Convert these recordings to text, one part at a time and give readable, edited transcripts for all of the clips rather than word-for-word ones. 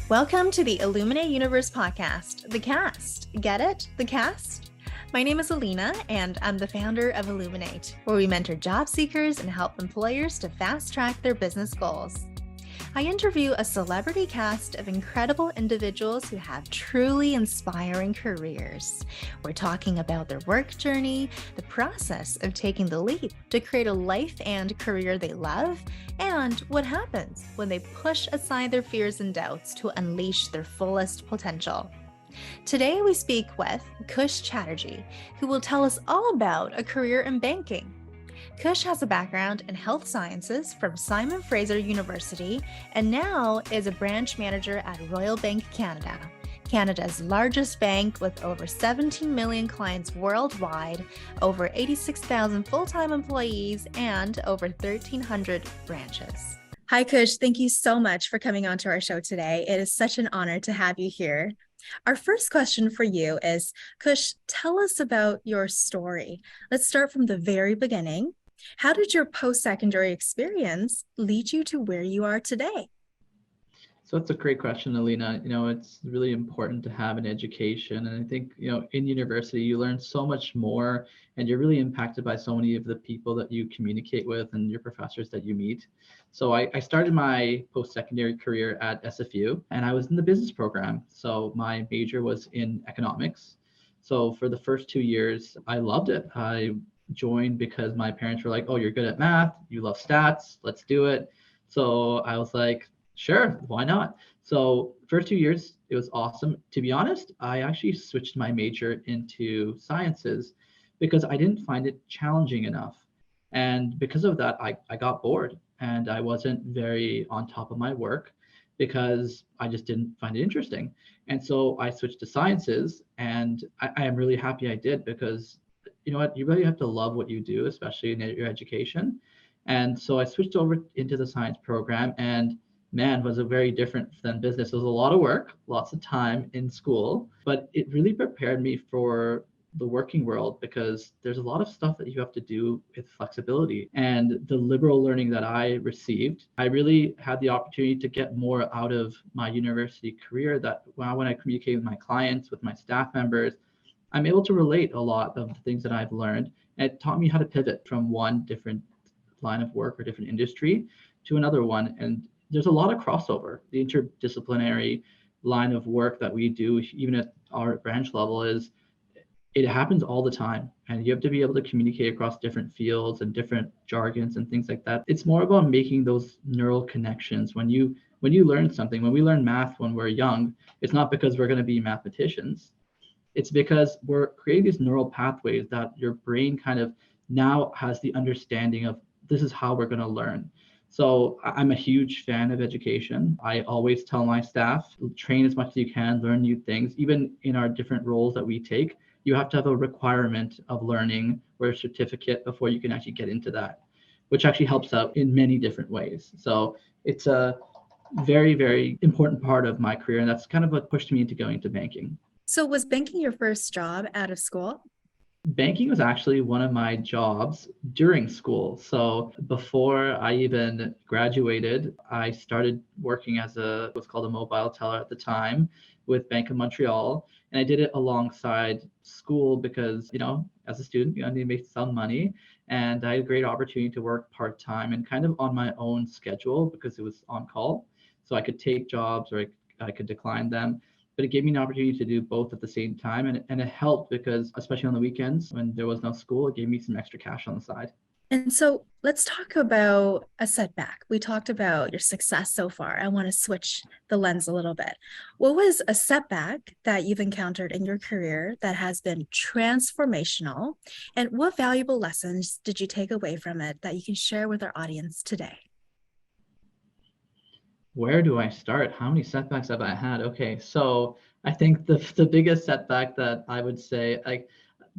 Welcome to the Illuminate Universe podcast, the cast. Get it? The cast? My name is Alina, and I'm the founder of Illuminate, where we mentor job seekers and help employers to fast-track their business goals. I interview a celebrity cast of incredible individuals who have truly inspiring careers. We're talking about their work journey, the process of taking the leap to create a life and career they love, and what happens when they push aside their fears and doubts to unleash their fullest potential. Today we speak with Kush Chatterjee, who will tell us all about a career in banking. Kush has a background in health sciences from Simon Fraser University and now is a branch manager at Royal Bank Canada, Canada's largest bank with over 17 million clients worldwide, over 86,000 full-time employees, and over 1,300 branches. Hi, Kush. Thank you so much for coming onto our show today. It is such an honor to have you here. Our first question for you is, Kush, tell us about your story. Let's start from the very beginning. How did your post-secondary experience lead you to where you are today? So that's a great question, Alina. It's really important to have an education. And I think, in university, you learn so much more and you're really impacted by so many of the people that you communicate with and your professors that you meet. So I started my post-secondary career at SFU and I was in the business program. So my major was in economics. So for the first 2 years, I loved it. I joined because my parents were like, oh, you're good at math, you love stats, let's do it. So I was like, sure, why not? So first 2 years, it was awesome. To be honest, I actually switched my major into sciences because I didn't find it challenging enough. And because of that, I got bored and I wasn't very on top of my work because I just didn't find it interesting. And so I switched to sciences and I am really happy I did because you know what, you really have to love what you do, especially in your education. And so I switched over into the science program and man, was it very different than business. It was a lot of work, lots of time in school, but it really prepared me for the working world because there's a lot of stuff that you have to do with flexibility. And the liberal learning that I received, I really had the opportunity to get more out of my university career that when I communicate with my clients, with my staff members, I'm able to relate a lot of the things that I've learned. And it taught me how to pivot from one different line of work or different industry to another one. And there's a lot of crossover. The interdisciplinary line of work that we do, even at our branch level, it happens all the time. And you have to be able to communicate across different fields and different jargons and things like that. It's more about making those neural connections. When you learn something, when we learn math when we're young, it's not because we're going to be mathematicians. It's because we're creating these neural pathways that your brain kind of now has the understanding of this is how we're going to learn. So I'm a huge fan of education. I always tell my staff, train as much as you can, learn new things. Even in our different roles that we take, you have to have a requirement of learning or a certificate before you can actually get into that, which actually helps out in many different ways. So it's a very, very important part of my career. And that's kind of what pushed me into going into banking. So was banking your first job out of school? Banking was actually one of my jobs during school. So before I even graduated, I started working as what's called a mobile teller at the time with Bank of Montreal. And I did it alongside school because, as a student, I need to make some money. And I had a great opportunity to work part-time and kind of on my own schedule because it was on call. So I could take jobs or I could decline them. But it gave me an opportunity to do both at the same time. And it helped because, especially on the weekends when there was no school, it gave me some extra cash on the side. And so let's talk about a setback. We talked about your success so far. I want to switch the lens a little bit. What was a setback that you've encountered in your career that has been transformational? And what valuable lessons did you take away from it that you can share with our audience today? Where do I start? How many setbacks have I had? Okay, so I think the biggest setback that I would say, like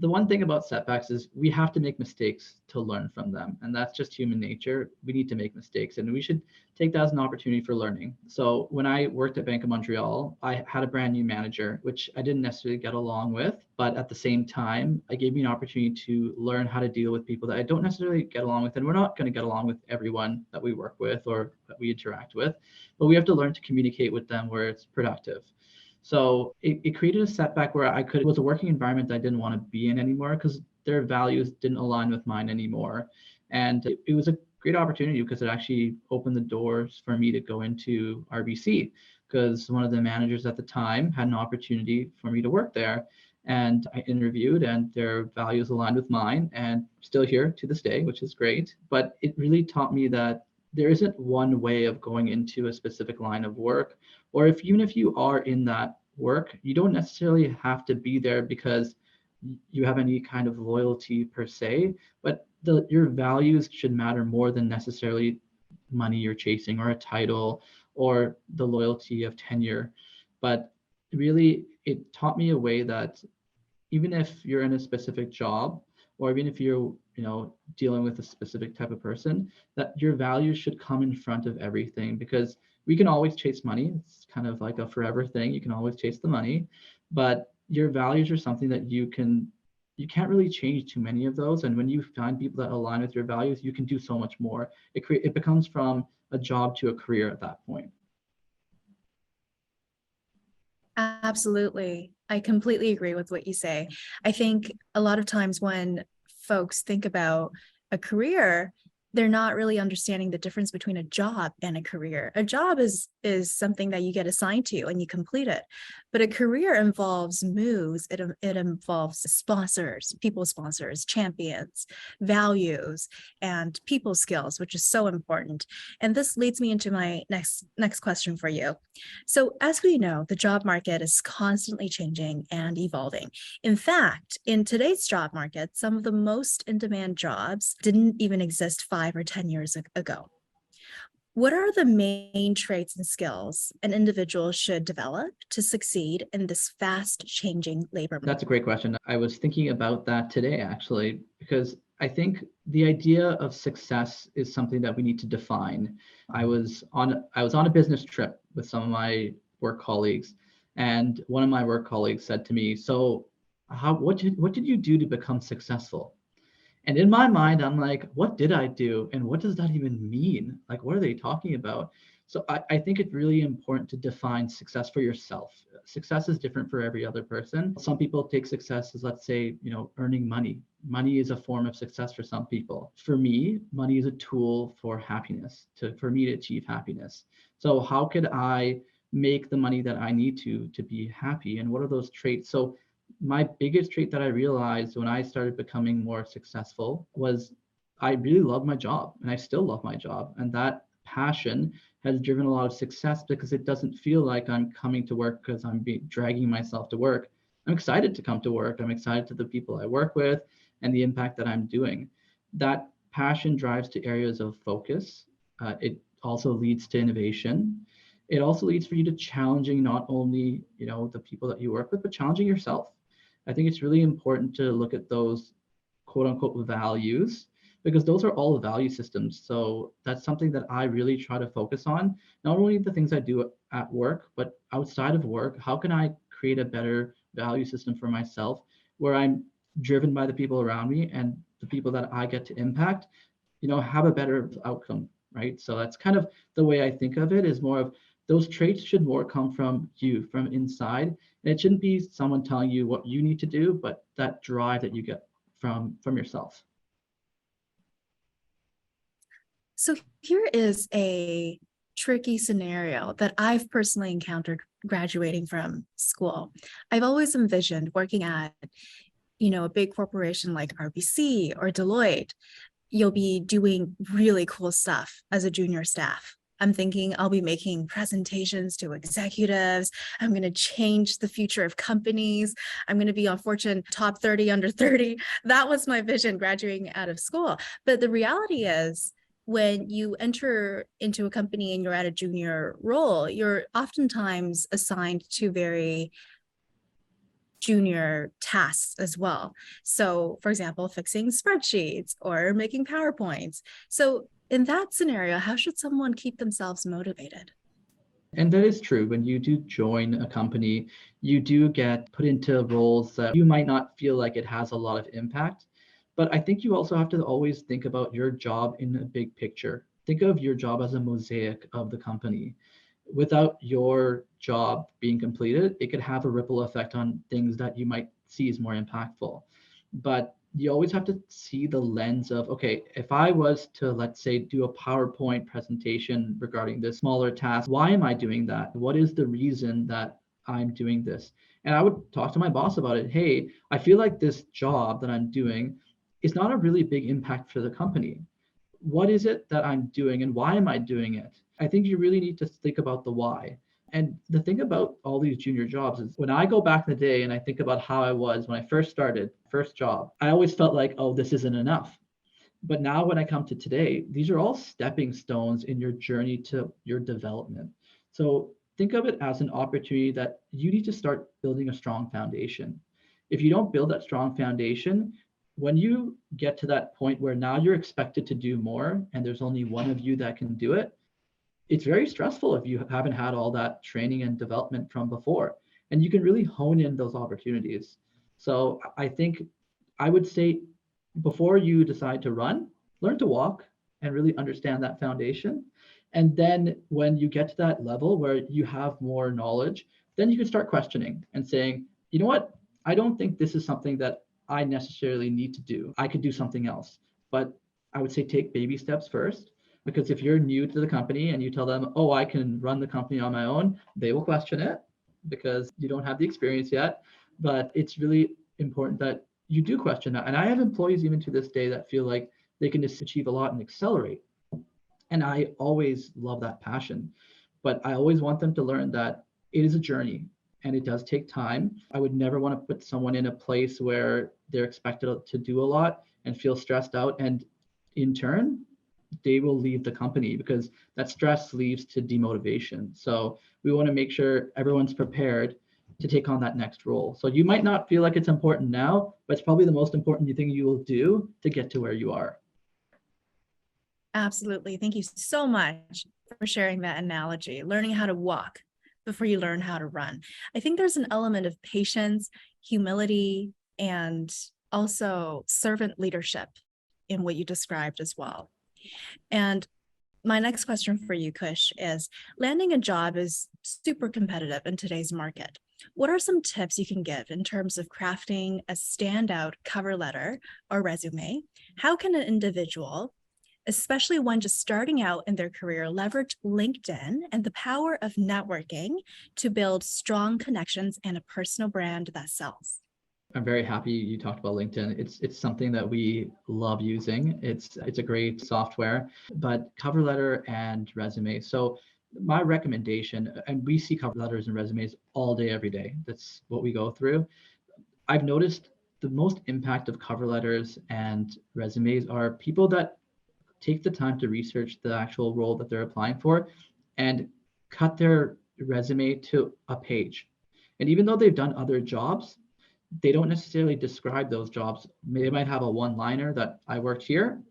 the one thing about setbacks is we have to make mistakes to learn from them. And that's just human nature. We need to make mistakes and we should take that as an opportunity for learning. So when I worked at Bank of Montreal, I had a brand new manager, which I didn't necessarily get along with. But at the same time, it gave me an opportunity to learn how to deal with people that I don't necessarily get along with. And we're not going to get along with everyone that we work with or that we interact with, but we have to learn to communicate with them where it's productive. So it created a setback where it was a working environment that I didn't want to be in anymore because their values didn't align with mine anymore. And it was a great opportunity because it actually opened the doors for me to go into RBC because one of the managers at the time had an opportunity for me to work there. And I interviewed and their values aligned with mine and still here to this day, which is great. But it really taught me that there isn't one way of going into a specific line of work, or if even if you are in that work, you don't necessarily have to be there because you have any kind of loyalty per se, but your values should matter more than necessarily money you're chasing or a title or the loyalty of tenure. But really, it taught me a way that even if you're in a specific job or even if you're dealing with a specific type of person, that your values should come in front of everything because we can always chase money. It's kind of like a forever thing. You can always chase the money, but your values are something that you can't really change too many of those. And when you find people that align with your values, you can do so much more. It becomes from a job to a career at that point. Absolutely. I completely agree with what you say. I think a lot of times when folks think about a career, they're not really understanding the difference between a job and a career. A job is something that you get assigned to and you complete it. But a career involves moves. It involves sponsors, people sponsors, champions, values, and people skills, which is so important. And this leads me into my next question for you. So as we know, the job market is constantly changing and evolving. In fact, in today's job market, some of the most in-demand jobs didn't even exist 5 or 10 years ago. What are the main traits and skills an individual should develop to succeed in this fast-changing labor market? That's a great question. I was thinking about that today, actually, because I think the idea of success is something that we need to define. I was on a business trip with some of my work colleagues, and one of my work colleagues said to me, "So, what did you do to become successful?" And in my mind, I'm like, what did I do? And what does that even mean? Like, what are they talking about? So I think it's really important to define success for yourself. Success is different for every other person. Some people take success as, let's say, earning money. Money is a form of success for some people. For me, money is a tool for happiness, for me to achieve happiness. So how could I make the money that I need to be happy? And what are those traits? So my biggest trait that I realized when I started becoming more successful was I really love my job and I still love my job. And that passion has driven a lot of success because it doesn't feel like I'm coming to work because I'm dragging myself to work. I'm excited to come to work. I'm excited to the people I work with and the impact that I'm doing. That passion drives to areas of focus. It also leads to innovation. It also leads for you to challenging not only the people that you work with, but challenging yourself. I think it's really important to look at those quote unquote values because those are all value systems. So that's something that I really try to focus on. Not only the things I do at work, but outside of work, how can I create a better value system for myself where I'm driven by the people around me and the people that I get to impact, have a better outcome, right? So that's kind of the way I think of it is more of those traits should more come from you, from inside. And it shouldn't be someone telling you what you need to do, but that drive that you get from yourself. So here is a tricky scenario that I've personally encountered graduating from school. I've always envisioned working at, a big corporation like RBC or Deloitte. You'll be doing really cool stuff as a junior staff. I'm thinking I'll be making presentations to executives. I'm going to change the future of companies. I'm going to be on Fortune top 30 under 30. That was my vision graduating out of school. But the reality is, when you enter into a company and you're at a junior role, you're oftentimes assigned to very junior tasks as well. So, for example, fixing spreadsheets or making PowerPoints. So, in that scenario, how should someone keep themselves motivated? And that is true. When you do join a company, you do get put into roles that you might not feel like it has a lot of impact. But I think you also have to always think about your job in a big picture. Think of your job as a mosaic of the company. Without your job being completed, it could have a ripple effect on things that you might see as more impactful. But you always have to see the lens of, okay, if I was to, let's say, do a PowerPoint presentation regarding this smaller task, why am I doing that? What is the reason that I'm doing this? And I would talk to my boss about it. Hey, I feel like this job that I'm doing is not a really big impact for the company. What is it that I'm doing and why am I doing it? I think you really need to think about the why. And the thing about all these junior jobs is when I go back in the day and I think about how I was when I first started, first job, I always felt like, oh, this isn't enough. But now when I come to today, these are all stepping stones in your journey to your development. So think of it as an opportunity that you need to start building a strong foundation. If you don't build that strong foundation, when you get to that point where now you're expected to do more and there's only one of you that can do it, it's very stressful if you haven't had all that training and development from before. And you can really hone in those opportunities. So I think I would say before you decide to run, learn to walk and really understand that foundation. And then when you get to that level where you have more knowledge, then you can start questioning and saying, you know what? I don't think this is something that I necessarily need to do. I could do something else. But I would say take baby steps first, because if you're new to the company and you tell them, oh, I can run the company on my own, they will question it because you don't have the experience yet. But it's really important that you do question that. And I have employees even to this day that feel like they can just achieve a lot and accelerate. And I always love that passion. But I always want them to learn that it is a journey and it does take time. I would never want to put someone in a place where they're expected to do a lot and feel stressed out. And in turn, they will leave the company because that stress leads to demotivation. So we want to make sure everyone's prepared to take on that next role. So you might not feel like it's important now, but it's probably the most important thing you will do to get to where you are. Absolutely. Thank you so much for sharing that analogy, learning how to walk before you learn how to run. I think there's an element of patience, humility, and also servant leadership in what you described as well. And my next question for you, Kush, is landing a job is super competitive in today's market. What are some tips you can give in terms of crafting a standout cover letter or resume? How can an individual, especially one just starting out in their career, leverage LinkedIn and the power of networking to build strong connections and a personal brand that sells? I'm very happy you talked about LinkedIn. It's something that we love using. It's a great software, but cover letter and resume. So my recommendation, and we see cover letters and resumes all day, every day. That's what we go through. I've noticed the most impact of cover letters and resumes are people that take the time to research the actual role that they're applying for and cut their resume to a page. And even though they've done other jobs, they don't necessarily describe those jobs. They might have a one-liner that I worked here,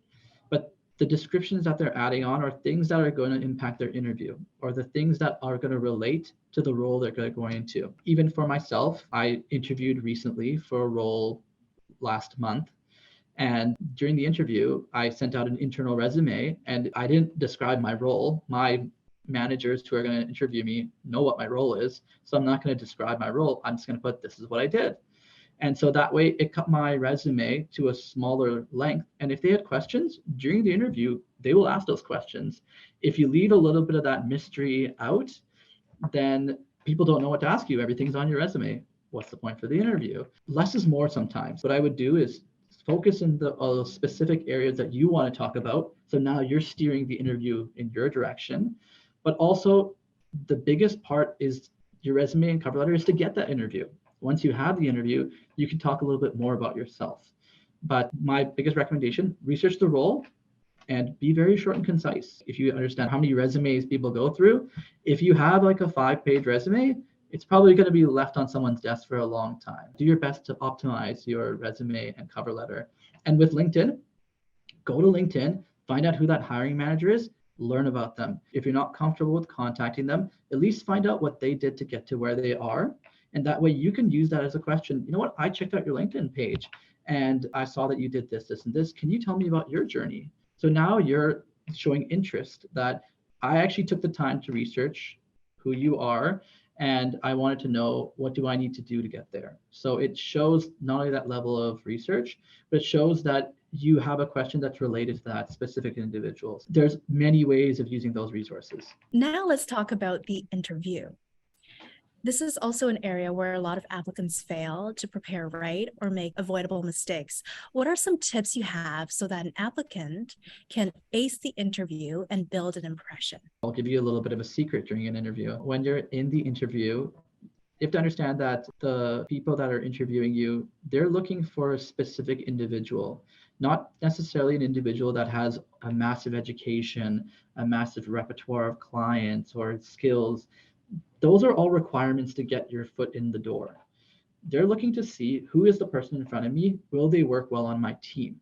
but the descriptions that they're adding on are things that are going to impact their interview or the things that are going to relate to the role they're going into. Even for myself, I interviewed recently for a role last month. And during the interview, I sent out an internal resume and I didn't describe my role. My managers who are going to interview me know what my role is. So I'm not going to describe my role. I'm just going to put, this is what I did. And so that way it cut my resume to a smaller length. And if they had questions during the interview, they will ask those questions. If you leave a little bit of that mystery out, then people don't know what to ask you. Everything's on your resume. What's the point for the interview? Less is more sometimes. What I would do is focus in the specific areas that you want to talk about. So now you're steering the interview in your direction. But also the biggest part is your resume and cover letter is to get that interview. Once you have the interview, you can talk a little bit more about yourself. But my biggest recommendation, research the role and be very short and concise. If you understand how many resumes people go through, if you have like a 5-page resume, it's probably going to be left on someone's desk for a long time. Do your best to optimize your resume and cover letter. And with LinkedIn, go to LinkedIn, find out who that hiring manager is, learn about them. If you're not comfortable with contacting them, at least find out what they did to get to where they are. And that way you can use that as a question. You know what? I checked out your LinkedIn page and I saw that you did this, this, and this. Can you tell me about your journey? So now you're showing interest that I actually took the time to research who you are, and I wanted to know what do I need to do to get there. So it shows not only that level of research, but it shows that you have a question that's related to that specific individual. There's many ways of using those resources. Now let's talk about the interview. This is also an area where a lot of applicants fail to prepare right or make avoidable mistakes. What are some tips you have so that an applicant can ace the interview and build an impression? I'll give you a little bit of a secret during an interview. When you're in the interview, you have to understand that the people that are interviewing you, they're looking for a specific individual, not necessarily an individual that has a massive education, a massive repertoire of clients or skills. Those are all requirements to get your foot in the door. They're looking to see who is the person in front of me. Will they work well on my team?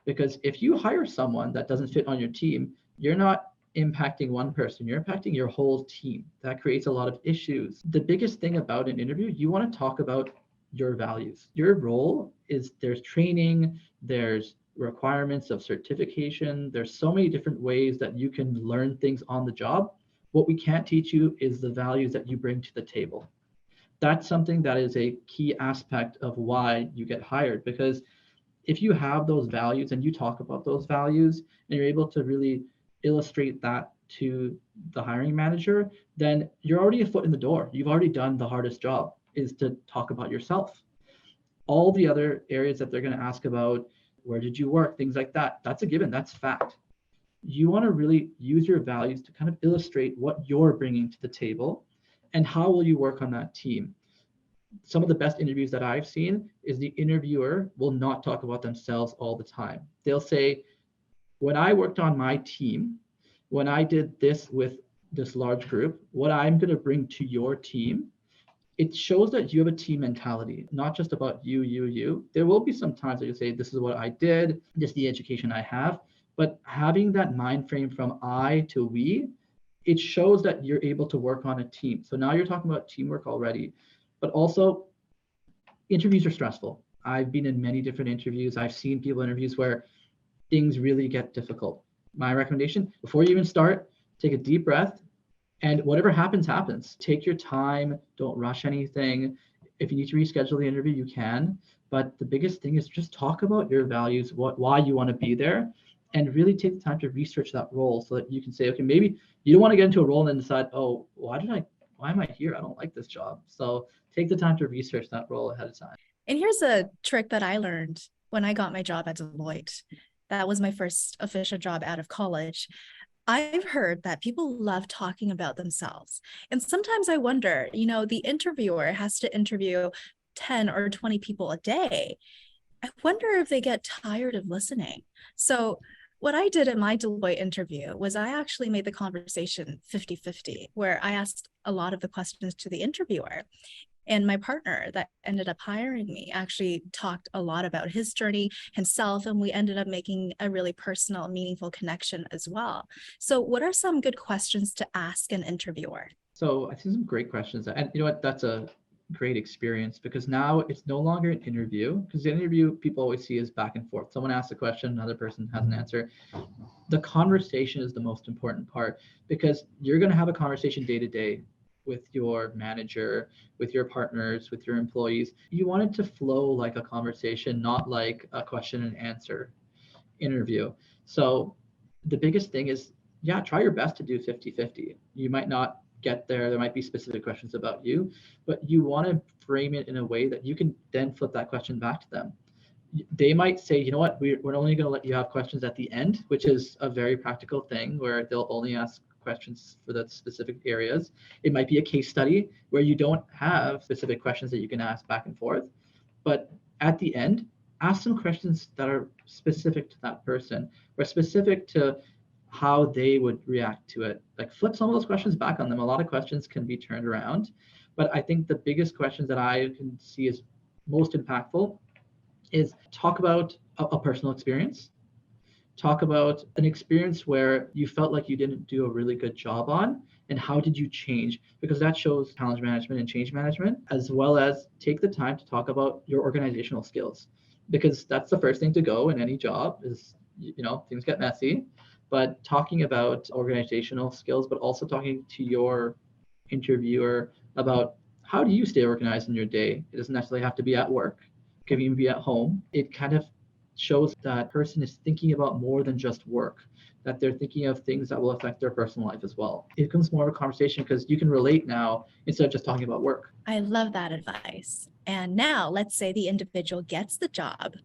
Because if you hire someone that doesn't fit on your team, you're not impacting one person, you're impacting your whole team. That creates a lot of issues. The biggest thing about an interview, you want to talk about your values. Your role is there's training, there's requirements of certification, there's so many different ways that you can learn things on the job. What we can't teach you is the values that you bring to the table. That's something that is a key aspect of why you get hired, because if you have those values and you talk about those values and you're able to really illustrate that to the hiring manager, then you're already a foot in the door. You've already done the hardest job, is to talk about yourself. All the other areas that they're going to ask about, where did you work, things like that, that's a given, that's fact. You want to really use your values to kind of illustrate what you're bringing to the table and how will you work on that team. Some of the best interviews that I've seen is the interviewer will not talk about themselves all the time. They'll say, when I worked on my team, when I did this with this large group, what I'm going to bring to your team, it shows that you have a team mentality, not just about you. There will be some times that you say, this is what I did, this is the education I have. But having that mind frame from I to we, it shows that you're able to work on a team. So now you're talking about teamwork already. But also, interviews are stressful. I've been in many different interviews. I've seen people in interviews where things really get difficult. My recommendation, before you even start, take a deep breath, and whatever happens, happens. Take your time. Don't rush anything. If you need to reschedule the interview, you can. But the biggest thing is just talk about your values, why you want to be there, and really take the time to research that role so that you can say, okay, maybe you don't want to get into a role and then decide, oh, why am I here? I don't like this job. So take the time to research that role ahead of time. And here's a trick that I learned when I got my job at Deloitte. That was my first official job out of college. I've heard that people love talking about themselves. And sometimes I wonder, the interviewer has to interview 10 or 20 people a day. I wonder if they get tired of listening. So what I did in my Deloitte interview was I actually made the conversation 50-50, where I asked a lot of the questions to the interviewer. And my partner that ended up hiring me actually talked a lot about his journey himself, and we ended up making a really personal, meaningful connection as well. So what are some good questions to ask an interviewer? So I think some great questions. And you know what, that's a great experience, because now it's no longer an interview, because the interview people always see is back and forth. Someone asks a question, another person has an answer. The conversation is the most important part, because you're going to have a conversation day to day with your manager, with your partners, with your employees. You want it to flow like a conversation, not like a question and answer interview. So the biggest thing is, try your best to do 50-50. You might not get there. There might be specific questions about you, but you want to frame it in a way that you can then flip that question back to them. They might say, you know what, we're only going to let you have questions at the end, which is a very practical thing where they'll only ask questions for the specific areas. It might be a case study where you don't have specific questions that you can ask back and forth, but at the end, ask some questions that are specific to that person or specific to how they would react to it. Like flip some of those questions back on them. A lot of questions can be turned around, But I think the biggest questions that I can see is most impactful is talk about a personal experience. Talk about an experience where you felt like you didn't do a really good job on, and how did you change? Because that shows challenge management and change management, as well as take the time to talk about your organizational skills, because that's the first thing to go in any job is, things get messy. But talking about organizational skills, but also talking to your interviewer about how do you stay organized in your day. It doesn't necessarily have to be at work, it can even be at home. It kind of shows that person is thinking about more than just work, that they're thinking of things that will affect their personal life as well. It becomes more of a conversation because you can relate now instead of just talking about work. I love that advice. And now let's say the individual gets the job.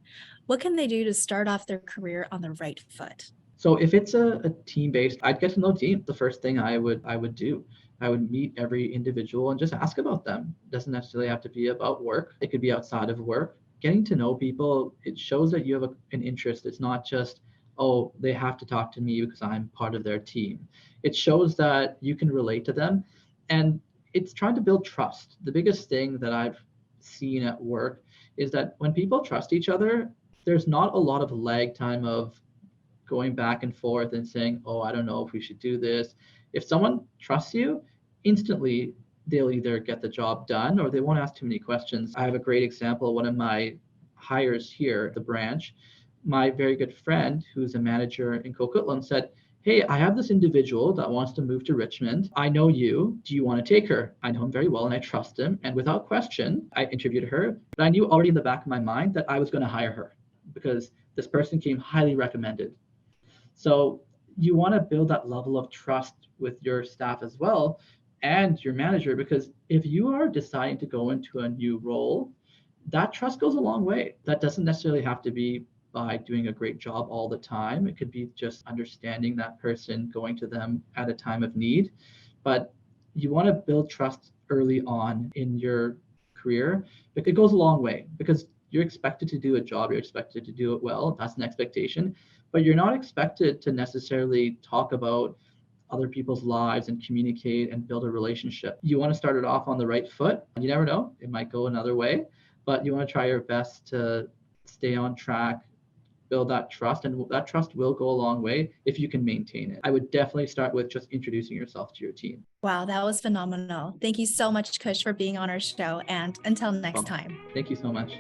What can they do to start off their career on the right foot? So if it's a team-based, I'd get to know team. The first thing I would do, I would meet every individual and just ask about them. It doesn't necessarily have to be about work. It could be outside of work. Getting to know people, it shows that you have an interest. It's not just, oh, they have to talk to me because I'm part of their team. It shows that you can relate to them, and it's trying to build trust. The biggest thing that I've seen at work is that when people trust each other, there's not a lot of lag time of going back and forth and saying, oh, I don't know if we should do this. If someone trusts you, instantly they'll either get the job done or they won't ask too many questions. I have a great example. One of my hires here at the branch, my very good friend who's a manager in Coquitlam said, hey, I have this individual that wants to move to Richmond. I know you. Do you want to take her? I know him very well and I trust him. And without question, I interviewed her. But I knew already in the back of my mind that I was going to hire her because this person came highly recommended. So you want to build that level of trust with your staff as well and your manager, because if you are deciding to go into a new role, that trust goes a long way. That doesn't necessarily have to be by doing a great job all the time. It could be just understanding that person, going to them at a time of need. But you want to build trust early on in your career. It goes a long way because you're expected to do a job, you're expected to do it well. That's an expectation, but you're not expected to necessarily talk about other people's lives and communicate and build a relationship. You want to start it off on the right foot. You never know, it might go another way, but you want to try your best to stay on track, build that trust, and that trust will go a long way if you can maintain it. I would definitely start with just introducing yourself to your team. Wow, that was phenomenal. Thank you so much, Kush, for being on our show. And until next time. Thank you so much.